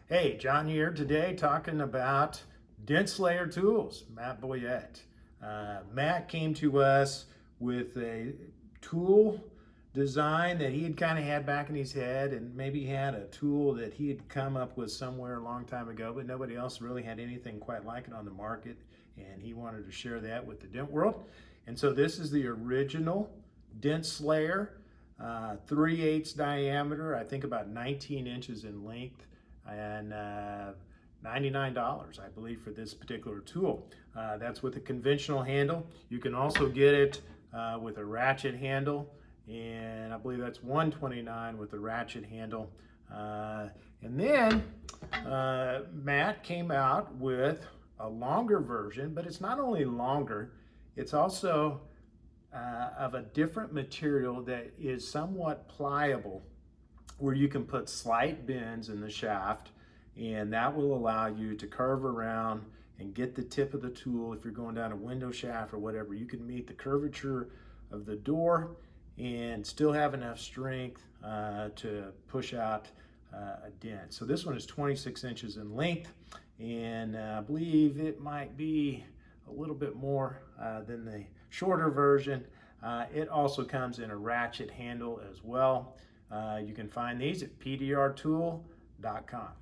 Hey, John here today talking about Dent Slayer tools, Matt Boyett. Matt came to us with a tool design that he had kind of had back in his head, and maybe had a tool that he had come up with somewhere a long time ago, but nobody else really had anything quite like it on the market, and he wanted to share that with the dent world. And so this is the original Dent Slayer, 3/8 diameter, I think about 19 inches in length, and $99, I believe, for this particular tool. That's with a conventional handle. You can also get it with a ratchet handle, and I believe that's $129 with the ratchet handle. And then Matt came out with a longer version, but it's not only longer, it's also of a different material that is somewhat pliable, where you can put slight bends in the shaft, and that will allow you to curve around and get the tip of the tool. If you're going down a window shaft or whatever, you can meet the curvature of the door and still have enough strength to push out a dent. So this one is 26 inches in length, and I believe it might be a little bit more than the shorter version. It also comes in a ratchet handle as well. You can find these at pdrtool.com.